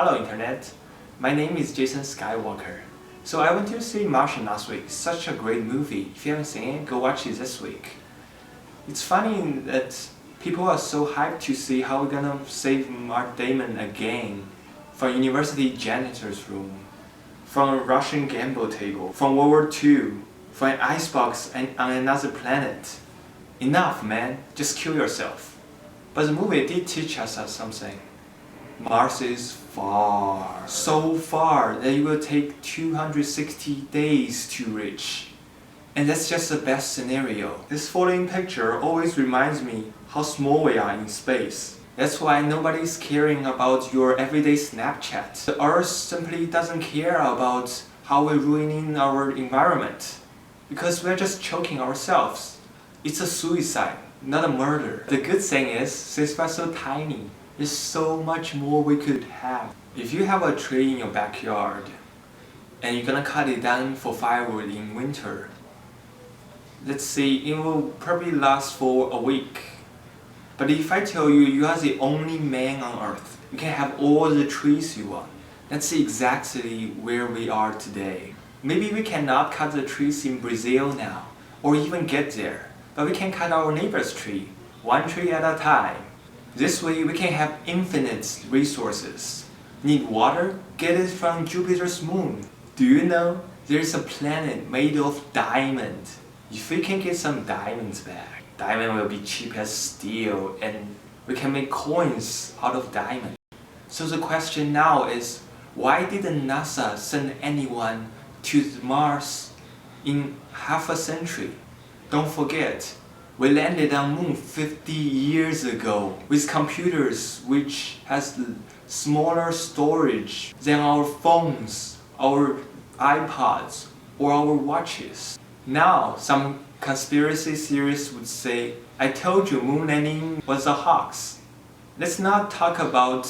Hello Internet, my name is Jason Skywalker. So I went to see Martian last week. Such a great movie. If you haven't seen it, go watch it this week. It's funny that people are so hyped to see how we're gonna save Matt Damon again from university janitor's room, from a Russian gamble table, from World War II, from an icebox on another planet. Enough, man. Just kill yourself. But the movie did teach us something. Mars is far, so far that it will take 260 days to reach. And that's just the best scenario. This following picture always reminds me how small we are in space. That's why nobody's caring about your everyday Snapchat. The Earth simply doesn't care about how we're ruining our environment. Because we're just choking ourselves. It's a suicide, not a murder. The good thing is, since we're so tiny, there's so much more we could have. If you have a tree in your backyard and you're gonna cut it down for firewood in winter, let's say it will probably last for a week. But if I tell you you are the only man on earth, you can have all the trees you want, that's exactly where we are today. Maybe we cannot cut the trees in Brazil now, or even get there, but we can cut our neighbor's tree, one tree at a time. This way we can have infinite resources. Need water? Get it from Jupiter's moon. Do you know there's a planet made of diamond? If we can get some diamonds back, diamond will be cheap as steel and we can make coins out of diamond. So the question now is, why didn't NASA send anyone to Mars in half a century? Don't forget, we landed on Moon 50 years ago with computers which has smaller storage than our phones, our iPods, or our watches. Now, some conspiracy theorists would say, I told you moon landing was a hoax. Let's not talk about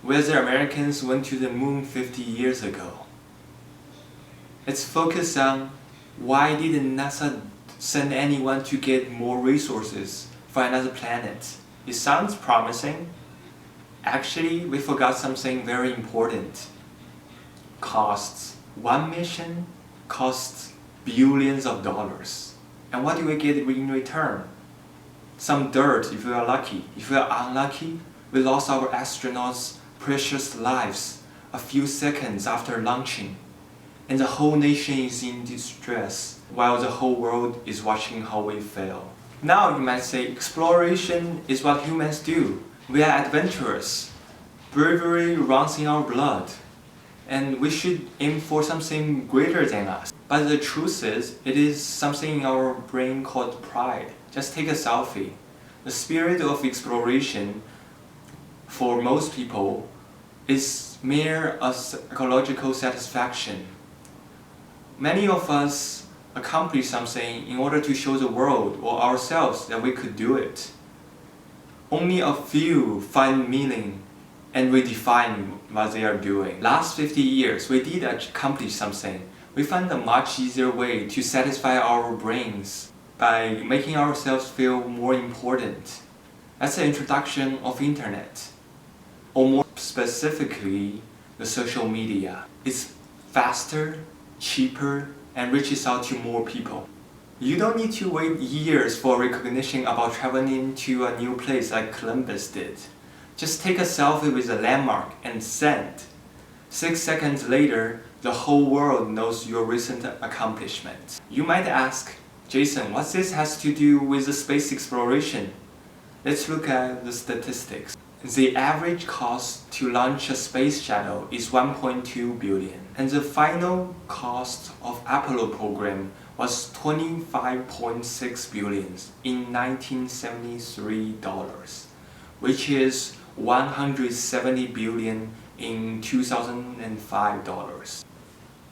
whether Americans went to the moon 50 years ago. Let's focus on why didn't NASA send anyone to get more resources for another planet. It sounds promising. Actually, we forgot something very important. Costs. One mission costs billions of dollars. And what do we get in return? Some dirt if we are lucky. If we are unlucky, we lost our astronauts' precious lives a few seconds after launching. And the whole nation is in distress, while the whole world is watching how we fail. Now you might say exploration is what humans do. We are adventurous. Bravery runs in our blood. And we should aim for something greater than us. But the truth is, it is something in our brain called pride. Just take a selfie. The spirit of exploration, for most people, is mere a psychological satisfaction. Many of us accomplish something in order to show the world or ourselves that we could do it. Only a few find meaning and redefine what they are doing. Last 50 years, we did accomplish something. We found a much easier way to satisfy our brains by making ourselves feel more important. That's the introduction of internet, or more specifically, the social media. It's faster, cheaper, and reaches out to more people. You don't need to wait years for recognition about traveling to a new place like Columbus did. Just take a selfie with a landmark and send. 6 seconds later, the whole world knows your recent accomplishment. You might ask, Jason, what this has to do with the space exploration? Let's look at the statistics. The average cost to launch a space shuttle is 1.2 billion, and the final cost of Apollo program was 25.6 billion in 1973 dollars, which is 170 billion in 2005 dollars.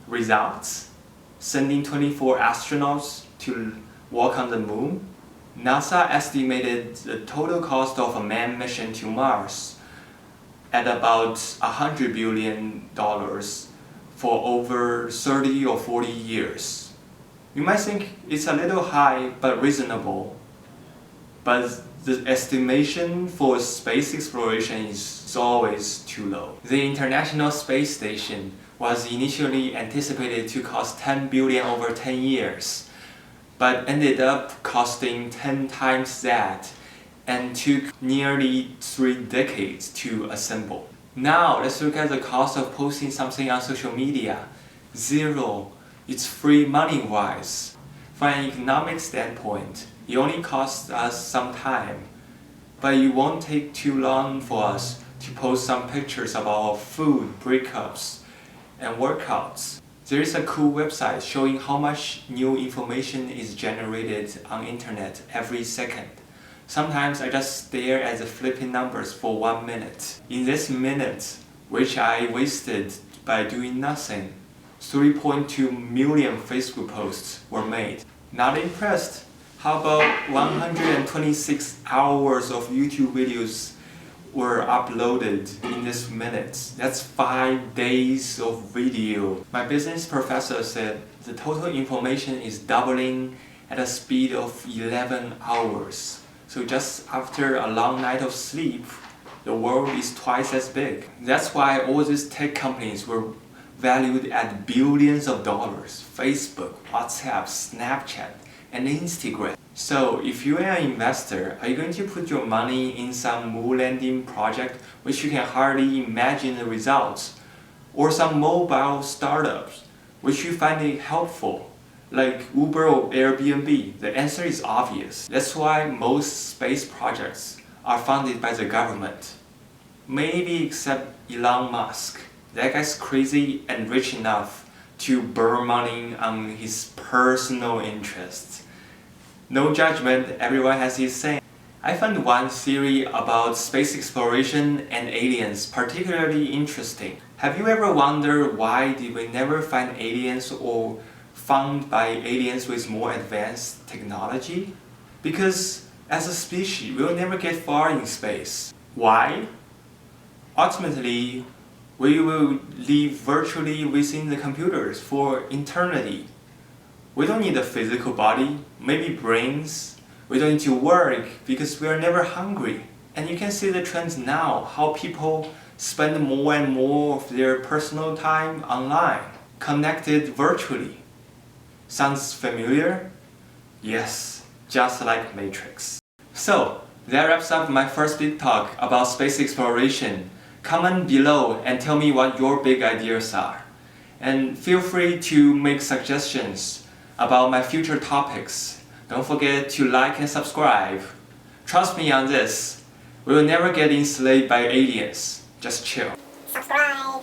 Results: sending 24 astronauts to walk on the moon. NASA estimated the total cost of a manned mission to Mars at about $100 billion for over 30 or 40 years. You might think it's a little high but reasonable, but the estimation for space exploration is is always too low. The International Space Station was initially anticipated to cost $10 billion over 10 years, but ended up costing 10 times that and took nearly 3 decades to assemble. Now let's look at the cost of posting something on social media. Zero. It's free money-wise. From an economic standpoint, it only costs us some time, but it won't take too long for us to post some pictures of our food, breakups, and workouts. There is a cool website showing how much new information is generated on internet every second. Sometimes I just stare at the flipping numbers for 1 minute. In this minute, which I wasted by doing nothing, 3.2 million Facebook posts were made. Not impressed? How about 126 hours of YouTube videos were uploaded in this minute? That's 5 days of video. My business professor said the total information is doubling at a speed of 11 hours. So just after a long night of sleep, the world is twice as big. That's why all these tech companies were valued at billions of dollars. Facebook, WhatsApp, Snapchat, and Instagram. So if you are an investor, are you going to put your money in some moon landing project which you can hardly imagine the results? Or some mobile startups which you find it helpful? Like Uber or Airbnb? The answer is obvious. That's why most space projects are funded by the government. Maybe except Elon Musk. That guy's crazy and rich enough to burn money on his personal interests. No judgment, everyone has his say. I found one theory about space exploration and aliens particularly interesting. Have you ever wondered why did we never find aliens or found by aliens with more advanced technology? Because as a species, we'll never get far in space. Why? Ultimately, we will live virtually within the computers for eternity. We don't need a physical body, maybe brains. We don't need to work because we are never hungry. And you can see the trends now, how people spend more and more of their personal time online, connected virtually. Sounds familiar? Yes, just like Matrix. So, that wraps up my first big talk about space exploration. Comment below and tell me what your big ideas are. And feel free to make suggestions about my future topics. Don't forget to like and subscribe. Trust me on this, we will never get enslaved by aliens. Just chill. Subscribe.